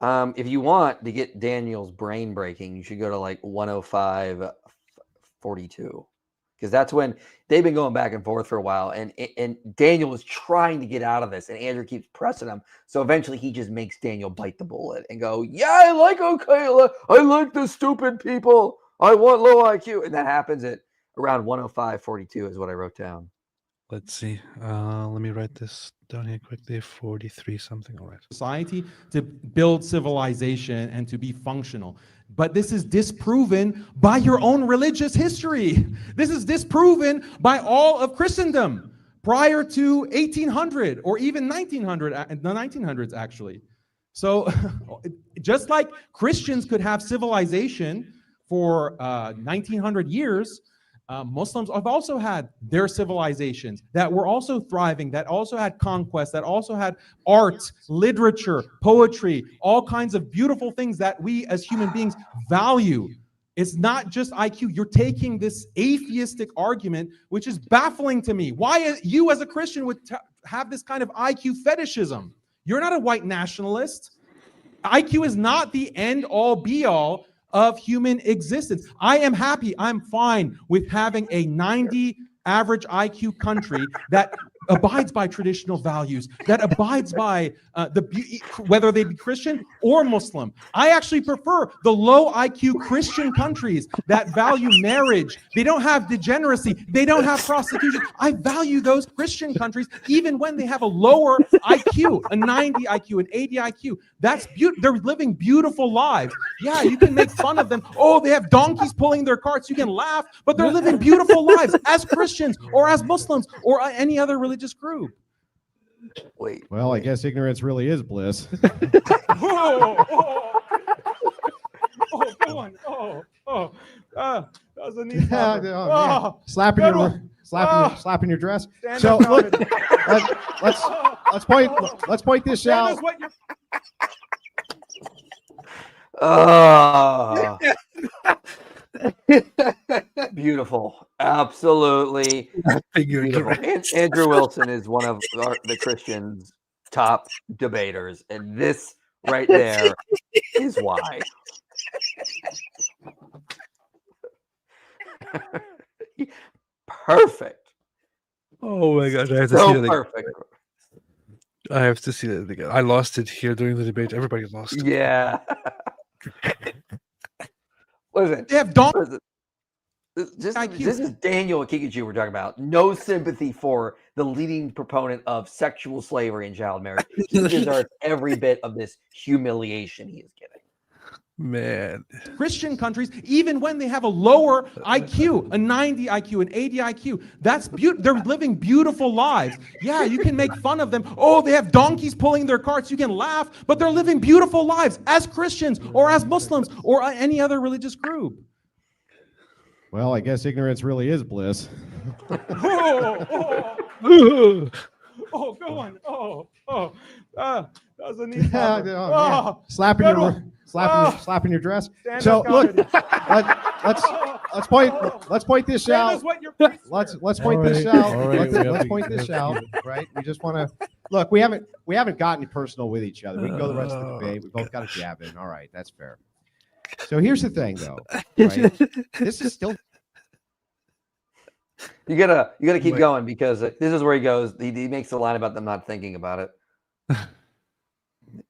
If you want to get Daniel's brain breaking, you should go to like 105:42, because that's when they've been going back and forth for a while, and Daniel is trying to get out of this, and Andrew keeps pressing him. So eventually, he just makes Daniel bite the bullet and go, "Yeah, I like the stupid people. I want low IQ," and that happens at around 105:42 is what I wrote down. Let's see. Let me write this down here quickly. 43 something. All right. Society to build civilization and to be functional. But this is disproven by your own religious history. This is disproven by all of Christendom prior to 1800 or even 1900, the 1900s actually. So just like Christians could have civilization for 1900 years, Muslims have also had their civilizations that were also thriving, that also had conquest, that also had art, literature, poetry, all kinds of beautiful things that we as human beings value. It's not just IQ. You're taking this atheistic argument, which is baffling to me. Why you as a Christian would have this kind of IQ fetishism? You're not a white nationalist. IQ is not the end all be all of human existence. I am happy, I'm fine with having a 90 average IQ country that abides by traditional values, that abides by whether they be Christian or Muslim. I actually prefer the low IQ Christian countries that value marriage. They don't have degeneracy. They don't have prostitution. I value those Christian countries even when they have a lower IQ, a 90 IQ, an 80 IQ. That's they're living beautiful lives. Yeah, you can make fun of them. Oh, they have donkeys pulling their carts. You can laugh, but they're living beautiful lives as Christians or as Muslims or any other religious group. Wait. Well, I guess ignorance really is bliss. Oh, go on. That was a neat slapping your dress. Stand So up, look, let's point this out. Beautiful. Absolutely beautiful. Andrew Wilson is one of the Christians' top debaters, and this right there is why. Perfect. Oh my gosh, I have to see that perfect. I have to see that again. I lost it here during the debate. Everybody lost it. Yeah. Listen, they have this is Daniel Haqiqatjou we're talking about. No sympathy for the leading proponent of sexual slavery and child marriage. He deserves every bit of this humiliation he is getting. Man. Christian countries, even when they have a lower IQ, a 90 IQ, an 80 IQ, that's they're living beautiful lives. Yeah, you can make fun of them. Oh, they have donkeys pulling their carts. You can laugh, but they're living beautiful lives as Christians or as Muslims or any other religious group. Well, I guess ignorance really is bliss. Go on. That was a neat slapping your dress. So look, let's point this out. Let's point this out. Let's point this out. Right? We just want to look. We haven't gotten personal with each other. We can go the rest of the debate. We both got a jab in. All right, that's fair. So here's the thing, though. Right? This is still. You gotta keep going, because this is where he goes. He makes the line about them not thinking about it.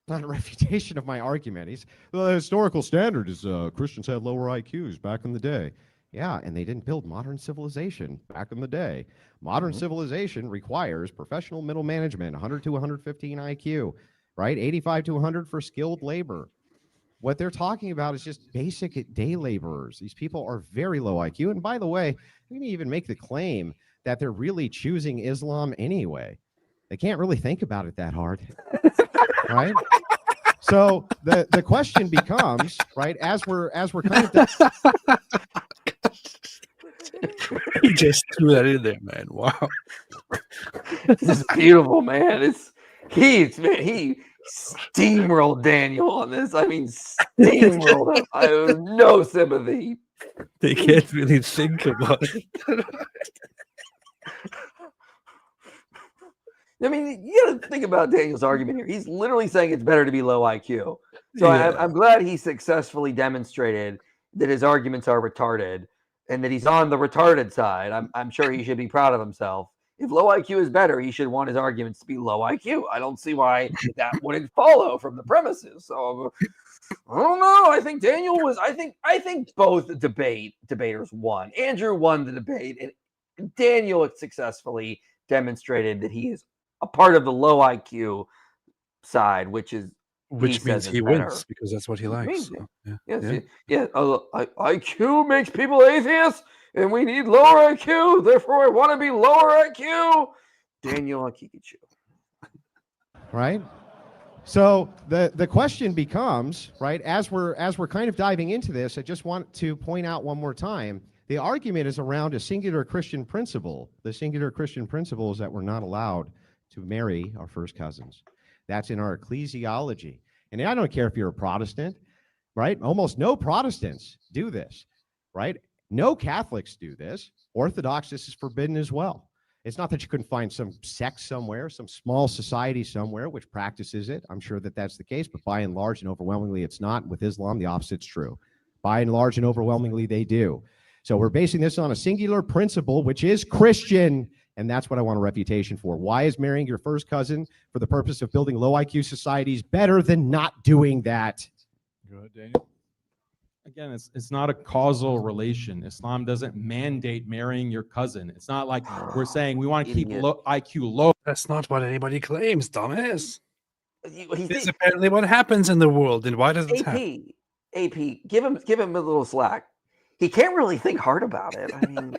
Not a refutation of my argument. The historical standard is Christians had lower IQs back in the day. Yeah, and they didn't build modern civilization back in the day. Modern civilization requires professional middle management, 100 to 115 IQ, right? 85 to 100 for skilled labor. What they're talking about is just basic day laborers. These people are very low IQ. And by the way, we can even make the claim that they're really choosing Islam anyway. They can't really think about it that hard, right? So the question becomes, right, as we're kind of He just threw that in there, man. Wow. This is beautiful, man. He steamrolled Daniel on this. I mean, steamrolled him. I have no sympathy. They can't really think about it. I mean, you got to think about Daniel's argument here. He's literally saying it's better to be low IQ. So I'm glad he successfully demonstrated that his arguments are retarded and that he's on the retarded side. I'm sure he should be proud of himself. If low IQ is better, he should want his arguments to be low IQ. I don't see why that wouldn't follow from the premises. So I don't know. I think Daniel was. I think both debaters won. Andrew won the debate, and Daniel successfully demonstrated that he is a part of the low IQ side, which means he wins because that's what he likes. So, IQ makes people atheists, and we need lower IQ. Therefore, I want to be lower IQ. Daniel Haqiqatjou. Right. So the question becomes, right, as we're kind of diving into this, I just want to point out one more time, the argument is around a singular Christian principle. The singular Christian principle is that we're not allowed to marry our first cousins. That's in our ecclesiology. And I don't care if you're a Protestant, right? Almost no Protestants do this, right? No Catholics do this. Orthodox, this is forbidden as well. It's not that you couldn't find some sect somewhere, some small society somewhere which practices it. I'm sure that that's the case, but by and large and overwhelmingly, it's not. With Islam, the opposite's true. By and large and overwhelmingly, they do. So we're basing this on a singular principle, which is Christian, and that's what I want a refutation for. Why is marrying your first cousin for the purpose of building low IQ societies better than not doing that? Go ahead, Daniel. Again, it's not a causal relation. Islam doesn't mandate marrying your cousin. It's not like we're saying we want to keep IQ low. That's not what anybody claims, dumbass. It's apparently what happens in the world, and why does it happen? AP, give him a little slack. He can't really think hard about it. I mean,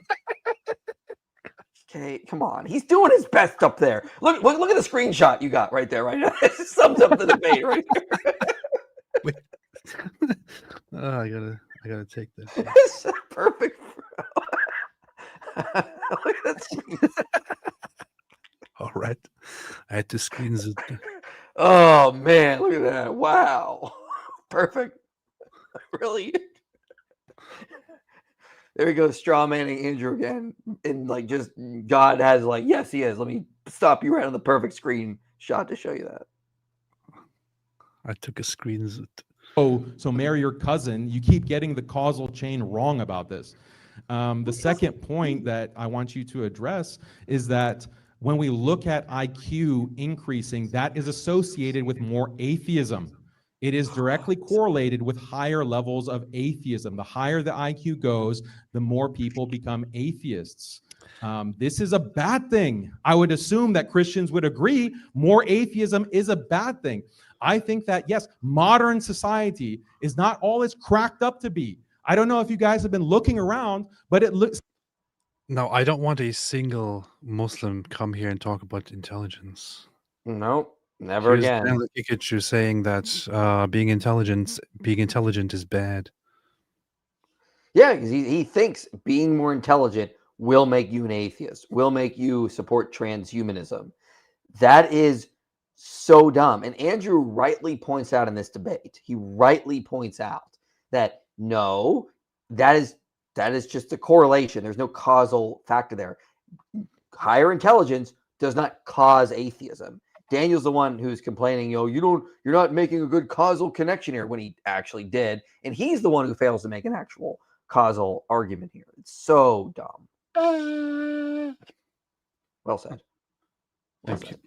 okay, come on. He's doing his best up there. Look at the screenshot you got right there, right now. It sums up the debate right there. Oh, I gotta take this. It's perfect. Look at that screen. All right, I had to screens it. Oh man, look at that! Wow, perfect. Really. There we go, straw manning Andrew again, and like just God has like, yes, he is. Let me stop you right on the perfect screenshot to show you that. I took a screenshot. So marry your cousin. You keep getting the causal chain wrong about this. The second point that I want you to address is that when we look at IQ increasing, that is associated with more atheism. It is directly correlated with higher levels of atheism. The higher the IQ goes, the more people become atheists. This is a bad thing. I would assume that Christians would agree more atheism is a bad thing. I think that, yes, modern society is not all it's cracked up to be. I don't know if you guys have been looking around, but it looks... No, I don't want a single Muslim come here and talk about intelligence. Nope, never again. Haqiqatjou saying that being intelligent is bad. Yeah, because he thinks being more intelligent will make you an atheist, will make you support transhumanism. That is so dumb. And Andrew rightly points out in this debate, he rightly points out that no, that is just a correlation. There's no causal factor there. Higher intelligence does not cause atheism. Daniel's the one who's complaining, you're not making a good causal connection here, when he actually did. And he's the one who fails to make an actual causal argument here. It's so dumb. Well said. Thank you.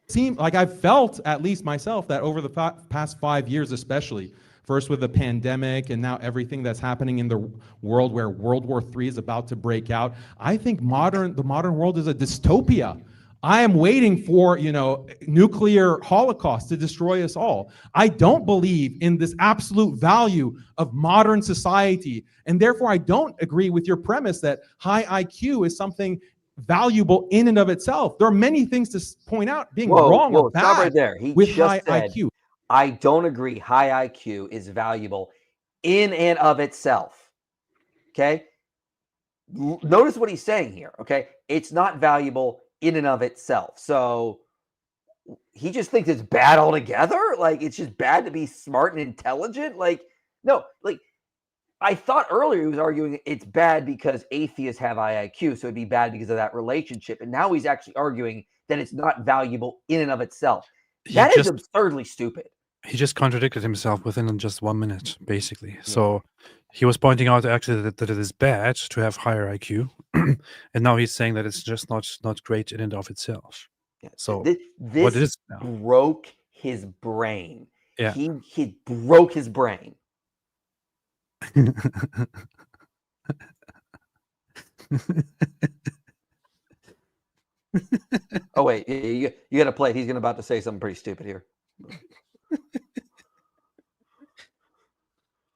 Seem like I've felt, at least myself, that over the past 5 years especially, first with the pandemic and now everything that's happening in the world where World War III is about to break out, I think the modern world is a dystopia. I am waiting for, nuclear holocaust to destroy us all. I don't believe in this absolute value of modern society, and therefore I don't agree with your premise that high IQ is something valuable in and of itself. There are many things to point out being wrong or bad. Stop right there. He with just high said, IQ. I don't agree. High IQ is valuable in and of itself. Okay. Notice what he's saying here. Okay. It's not valuable in and of itself. So he just thinks it's bad altogether. Like, it's just bad to be smart and intelligent. Like, no, like, I thought earlier he was arguing it's bad because atheists have high IQ, so it'd be bad because of that relationship. And now he's actually arguing that it's not valuable in and of itself. He That is just absurdly stupid. he just contradicted himself within just 1 minute, basically. So he was pointing out actually that it is bad to have higher IQ, and now he's saying that it's just not great in and of itself. Yeah. So this what it is now? broke his brain. Yeah. He broke his brain. Oh wait, you got to play it. He's about to say something pretty stupid here.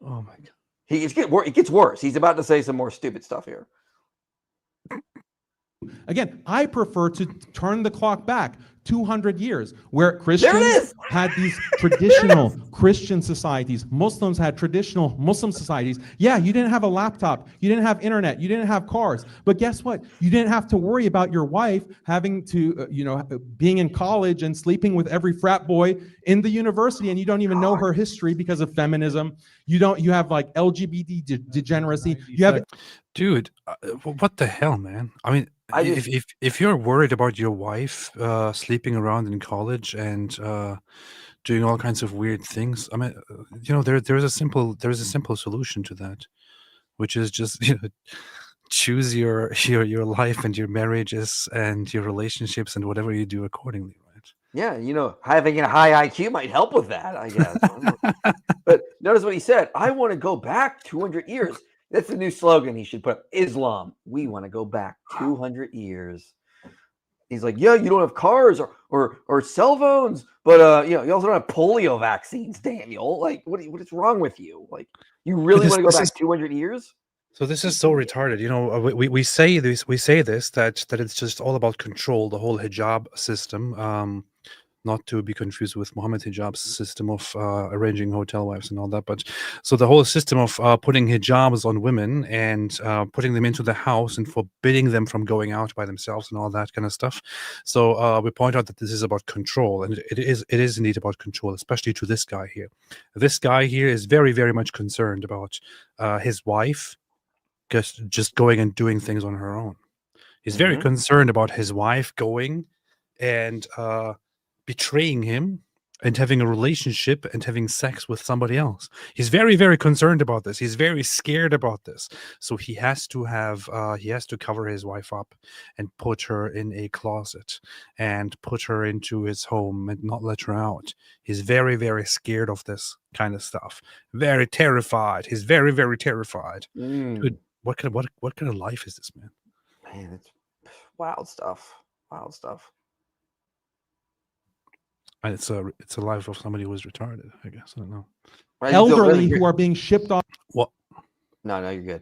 Oh my god! It gets worse. He's about to say some more stupid stuff here. Again, I prefer to turn the clock back 200 years, where Christians had these traditional Christian societies. Muslims had traditional Muslim societies. Yeah, you didn't have a laptop. You didn't have internet. You didn't have cars. But guess what? You didn't have to worry about your wife having to, being in college and sleeping with every frat boy in the university, and you don't even know her history because of feminism. You have like LGBT degeneracy. You have, dude, what the hell, man? I mean, if you're worried about your wife sleeping around in college and doing all kinds of weird things, I mean, there's a simple solution to that, which is just choose your life and your marriages and your relationships and whatever you do accordingly, right? Yeah, having a high IQ might help with that, I guess. But notice what he said. I want to go back 200 years. That's the new slogan he should put up. Islam. We want to go back 200 years. He's like, yeah, you don't have cars or cell phones, but you also don't have polio vaccines, Daniel. Like, what is wrong with you? Like, you really want to go back 200 years? So this is so retarded. We say this that it's just all about control, the whole hijab system. Not to be confused with Muhammad hijab's system of arranging hotel wives and all that. But so the whole system of putting hijabs on women and putting them into the house and forbidding them from going out by themselves and all that kind of stuff. So we point out that this is about control, and it is indeed about control, especially to this guy here. This guy here is very, very much concerned about his wife just going and doing things on her own. He's very concerned about his wife going and betraying him and having a relationship and having sex with somebody else. He's very, very concerned about this. He's very scared about this. So he has to cover his wife up and put her in a closet and put her into his home and not let her out. He's very, very scared of this kind of stuff. Very terrified. He's very, very terrified. Dude, what kind of life is this, man? Man, it's wild stuff. Wild stuff. And it's a life of somebody who was retarded, I guess. I don't know. Elderly who are being shipped off. What? No, you're good.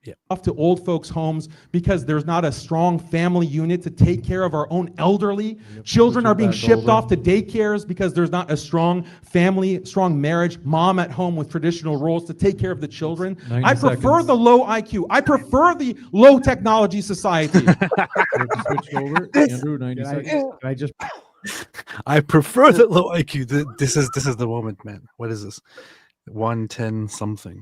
Yeah. Off to old folks' homes because there's not a strong family unit to take care of our own elderly. Children are being shipped off to daycares because there's not a strong family, strong marriage, mom at home with traditional roles to take care of the children. I prefer the low IQ. I prefer the low technology society. Switch over. Andrew, 90 seconds. Can I just... I prefer the low IQ. This is the moment, man. What is this? 110 something.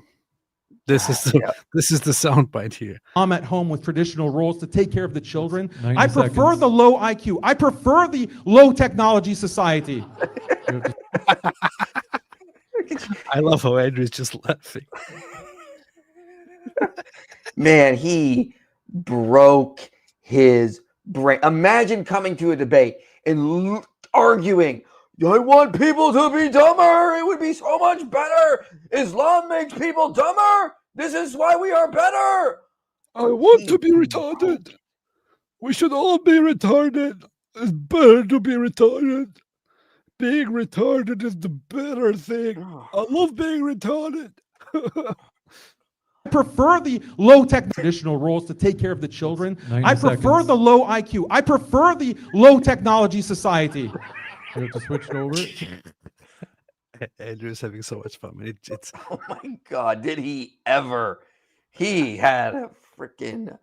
This is the soundbite here. I'm at home with traditional roles to take care of the children. I prefer the low IQ. I prefer the low technology society. I love how Andrew's just laughing. Man, he broke his brain. Imagine coming to a debate and arguing, I want people to be dumber. It would be so much better. Islam makes people dumber. This is why we are better. I want to be retarded. We should all be retarded. It's better to be retarded. Being retarded is the better thing. I love being retarded. I prefer the low tech traditional roles to take care of the children. I prefer the low IQ. I prefer the low technology society. You have to switch it over. Andrew's having so much fun. It's oh my God, did he ever? He had a freaking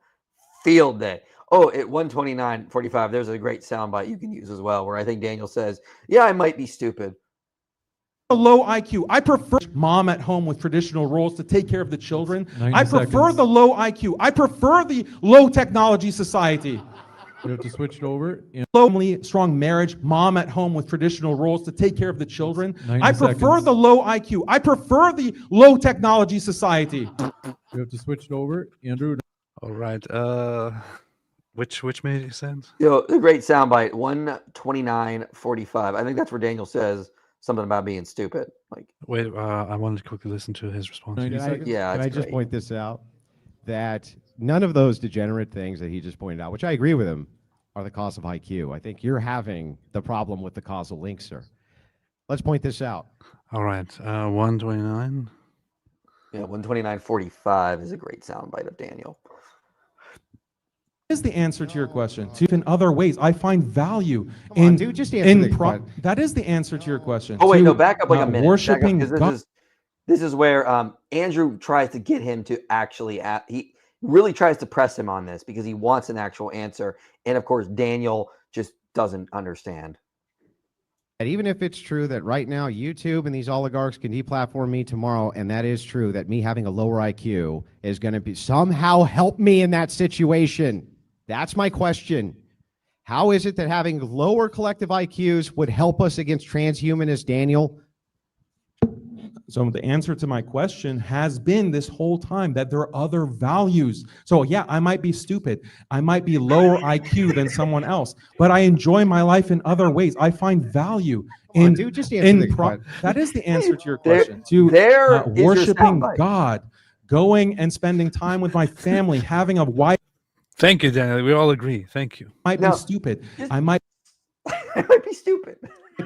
field day. Oh, at 129:45, there's a great soundbite you can use as well, where I think Daniel says, yeah, I might be stupid. A low IQ. I prefer mom at home with traditional roles to take care of the children. I prefer the low IQ. I prefer the low technology society. You have to switch it over. Family, strong marriage, mom at home with traditional roles to take care of the children. I prefer the low IQ. I prefer the low technology society. You have to switch it over, Andrew. All right. Which made sense? Yo, the great soundbite 129:45. I think that's where Daniel says something about being stupid. Like, Wait, I wanted to quickly listen to his response. 90 seconds. yeah, Can it's I just great. point this out? That none of those degenerate things that he just pointed out, which I agree with him, are the cause of IQ. I think you're having the problem with the causal link, sir. Let's point this out. All right. 129. Yeah, 129:45 is a great soundbite of Daniel. Is the answer to your question. In other ways, I find value Come on, in dude, just answer the question. that is the answer to your question. Oh wait, To, no, back up like a minute. Back up, Worshiping 'cause God. this is where Andrew tries to get him to actually he really tries to press him on this because he wants an actual answer, and of course Daniel just doesn't understand. And even if it's true that right now YouTube and these oligarchs can deplatform me tomorrow, and that is true, that me having a lower IQ is going to be somehow help me in that situation. That's my question. How is it that having lower collective IQs would help us against transhumanists, Daniel? So the answer to my question has been this whole time that there are other values. So yeah, I might be stupid. I might be lower IQ than someone else, but I enjoy my life in other ways. I find value in, dude, just answer the question. that is the answer to your There- question. To there is your worshiping soundbite. God, going and spending time with my family, having a wife Thank you, Daniel. We all agree. Thank you. might No. be stupid. Just- I might I might be stupid.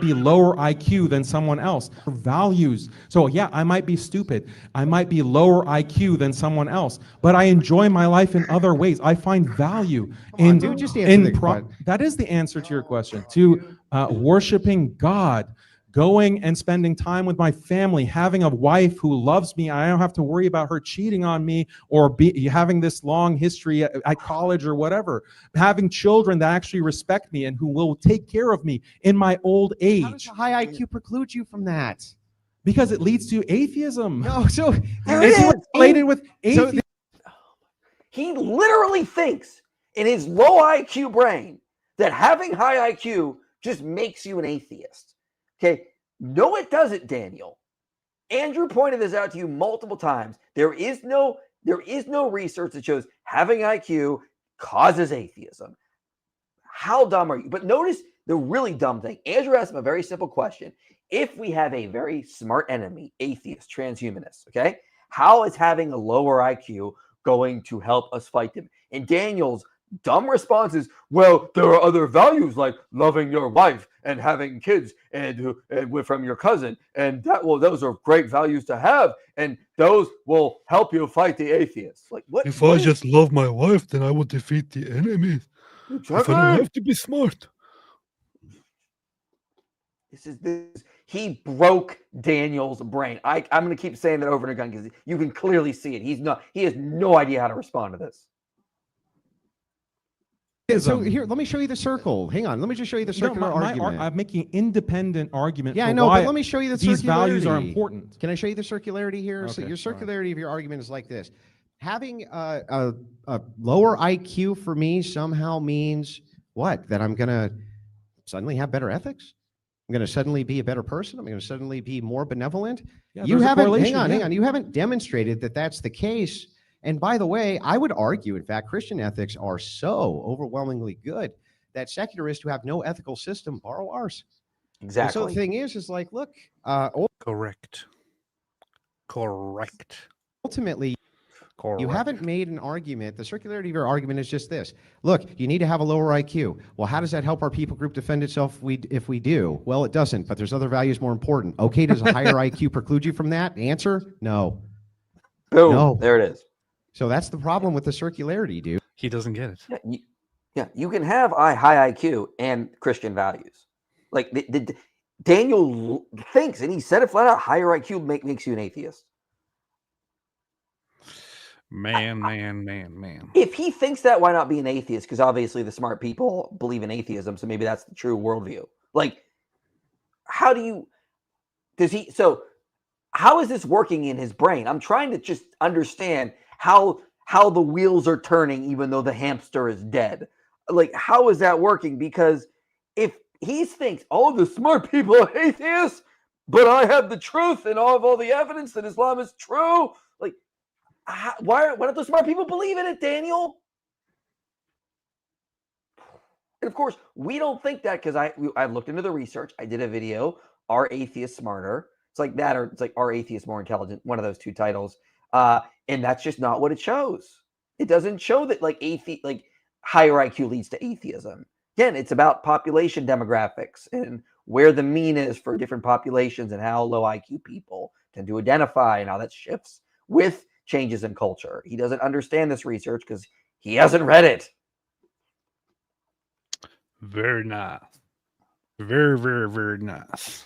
be lower IQ than someone else. Values. So yeah, I might be stupid. I might be lower IQ than someone else, but I enjoy my life in other ways. I find value in dude, just answer the question. that is the answer to your question. To worshiping God, going and spending time with my family, having a wife who loves me. I don't have to worry about her cheating on me or having this long history at college or whatever. Having children that actually respect me and who will take care of me in my old How does age. a high IQ preclude you from that? Because it leads to atheism. No, so There It's it is. related with atheism. He literally thinks in his low IQ brain that having high IQ just makes you an atheist. Okay, no, it doesn't, Daniel. Andrew pointed this out to you multiple times. There is no research that shows having IQ causes atheism. How dumb are you? But notice the really dumb thing. Andrew asked him a very simple question. If we have a very smart enemy, atheist, transhumanist, okay, how is having a lower IQ going to help us fight them? And Daniel's dumb response is, well, there are other values like loving your wife and having kids and from your cousin, and those are great values to have, and those will help you fight the atheists. Like, what? If I just love my wife, then I will defeat the enemy. If I don't have to be smart. This. He broke Daniel's brain. I'm going to keep saying that over and again because you can clearly see it. He has no idea how to respond to this. So here, let me show you the circle. Hang on, let me just show you the circular argument. I'm making an independent argument. Yeah, for I know, why but let me show you the these values are circularity. important. Can I show you the circularity here? So Okay, your all right. circularity of your argument is like this. Having a lower IQ for me somehow means what? That I'm going to suddenly have better ethics? I'm going to suddenly be a better person? I'm going to suddenly be more benevolent? Yeah, You there's a haven't, correlation, hang on. You haven't demonstrated that that's the case. And by the way, I would argue, in fact, Christian ethics are so overwhelmingly good that secularists who have no ethical system borrow ours. Exactly. And so the thing is like, look, Correct. ultimately, Correct. you haven't made an argument. The circularity of your argument is just this. Look, you need to have a lower IQ. Well, how does that help our people group defend itself if we do? Well, it doesn't, but there's other values more important. Okay, does a higher IQ preclude you from that? Answer, no. Boom. No. There it is. So that's the problem with the circularity, dude. He doesn't get it. Yeah, you can have a high IQ and Christian values. Like Daniel thinks, and he said it flat out, higher IQ makes you an atheist. Man. If he thinks that, why not be an atheist? Because obviously the smart people believe in atheism, so maybe that's the true worldview. Like, how is this working in his brain? I'm trying to just understand how the wheels are turning even though the hamster is dead. like, how is that working? Because if he thinks, oh, the smart people are atheists, but I have the truth and all the evidence that Islam is true, like, why don't the smart people believe in it, Daniel? And of course, we don't think that because I looked into the research. I did a video, Are Atheists Smarter? It's like that, or it's like Are Atheists More Intelligent? One of those two titles. And that's just not what it shows. It doesn't show that like higher IQ leads to atheism. Again, it's about population demographics and where the mean is for different populations and how low IQ people tend to identify and how that shifts with changes in culture. He doesn't understand this research because he hasn't read it. Very nice. Very, very, very nice.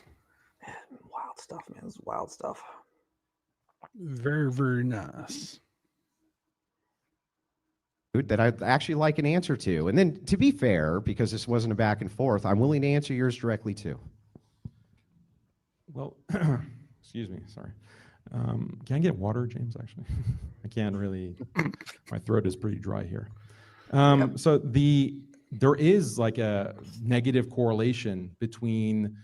Wild stuff, man. This is wild stuff. Very, very nice. That I'd actually like an answer to. And then, to be fair, because this wasn't a back and forth, I'm willing to answer yours directly too. Well, excuse me, sorry. Can I get water, James, actually? I can't really, my throat is pretty dry here. So there is like a negative correlation between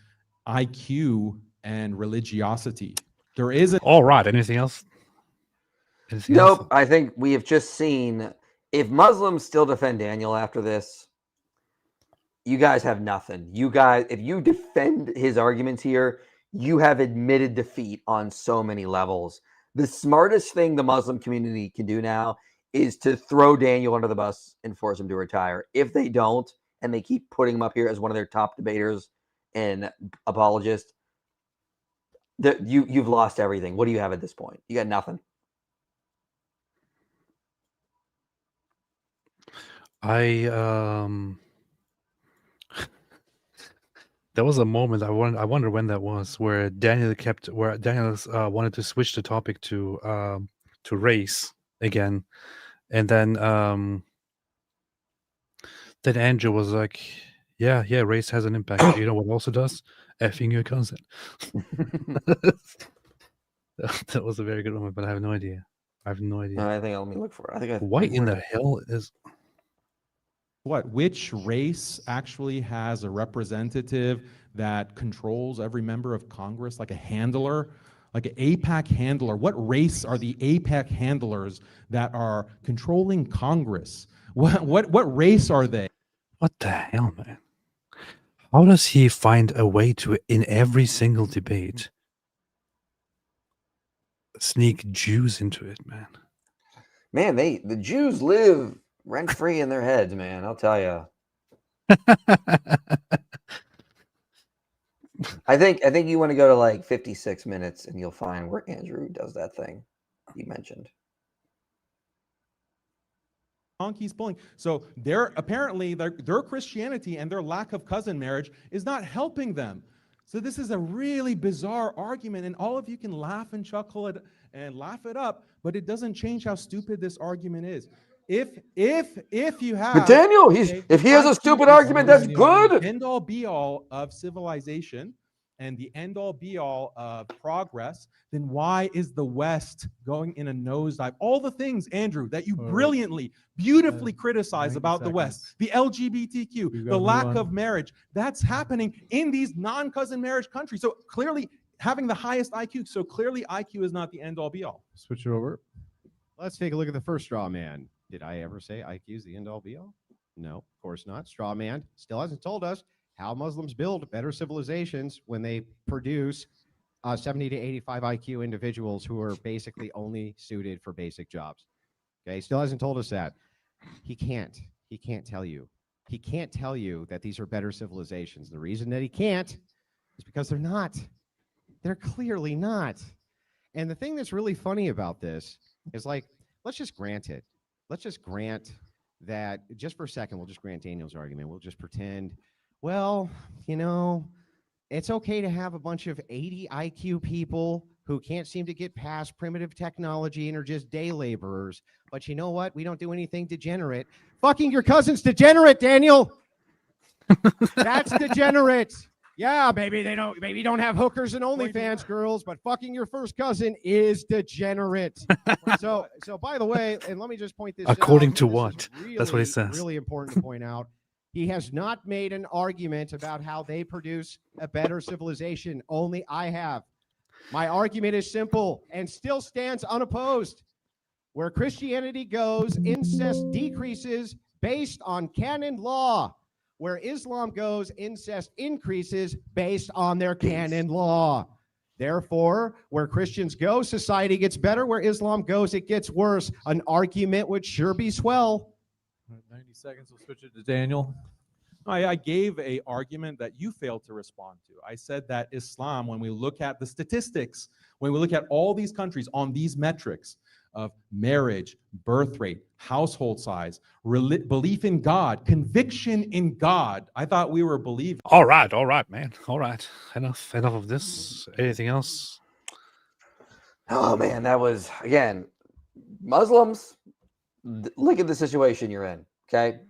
IQ and religiosity. There is a... All right, anything else? Nope, I think we have just seen, if Muslims still defend Daniel after this, you guys have nothing. You guys, if you defend his arguments here, you have admitted defeat on so many levels. The smartest thing the Muslim community can do now is to throw Daniel under the bus and force him to retire. If they don't, and they keep putting him up here as one of their top debaters and apologists, you've lost everything. What do you have at this point? You got nothing. There was a moment I wonder when that was where Daniel wanted to switch the topic to race again, and then Andrew was like, yeah, race has an impact. You know what also does? Effing your cousin. That was a very good moment, but I have no idea. I think let me look for it. I think what in the hell is... Which race actually has a representative that controls every member of Congress, like a handler, like an AIPAC handler? What race are the AIPAC handlers that are controlling Congress? What race are they? What the hell, man? How does he find a way to, in every single debate, sneak Jews into it, man? Man, the Jews live rent-free in their heads, man. I'll tell you. I think you want to go to like 56 minutes and you'll find where Andrew does that thing you mentioned. He's pulling. So their Christianity and their lack of cousin marriage is not helping them. So this is a really bizarre argument, and all of you can laugh and chuckle it and laugh it up, but it doesn't change how stupid this argument is. If you have, but Daniel, if he has a stupid argument, that's good. End all be all of civilization and the end all be all of progress, then why is the West going in a nosedive? All the things, Andrew, that you brilliantly, beautifully criticize about the West, the LGBTQ, the lack of marriage, that's happening in these non-cousin marriage countries. So clearly having the highest IQ, so clearly IQ is not the end all be all. Switch it over. Let's take a look at the first straw man. Did I ever say IQ is the end all be all? No, of course not. Straw man still hasn't told us how Muslims build better civilizations when they produce 70 to 85 IQ individuals who are basically only suited for basic jobs. Okay, still hasn't told us that. He can't tell you. He can't tell you that these are better civilizations. The reason that he can't is because they're not. They're clearly not. And the thing that's really funny about this is, like, let's just grant it. Let's just grant that, just for a second, we'll just grant Daniel's argument. We'll just pretend, well, you know, it's okay to have a bunch of 80 IQ people who can't seem to get past primitive technology and are just day laborers. But you know what? We don't do anything degenerate. Fucking your cousin's degenerate, Daniel. That's degenerate. Yeah, maybe you don't have hookers and OnlyFans girls, but fucking your first cousin is degenerate. So by the way, and let me just point this According out. to This is what? That's what he says. Really important to point out. He has not made an argument about how they produce a better civilization. Only I have. My argument is simple and still stands unopposed. Where Christianity goes, incest decreases based on canon law. Where Islam goes, incest increases based on their canon law. Therefore, where Christians go, society gets better. Where Islam goes, it gets worse. An argument would sure be swell. 90 seconds, we'll switch it to Daniel. I gave a argument that you failed to respond to. I said that Islam, when we look at the statistics, when we look at all these countries on these metrics of marriage, birth rate, household size, belief in God, conviction in God, I thought we were believing. All right, man. All right. Enough of this. Anything else? Oh man, that was again, Muslims. Look at the situation you're in. Okay,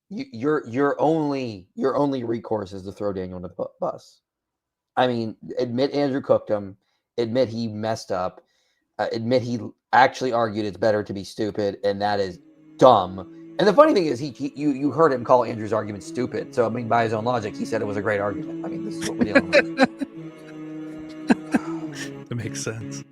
your only recourse is to throw Daniel under the bus. I mean, admit Andrew cooked him. Admit he messed up. Admit he actually argued it's better to be stupid, and that is dumb. And the funny thing is, you heard him call Andrew's argument stupid. So I mean, by his own logic, he said it was a great argument. I mean, this is what we're dealing with. That makes sense.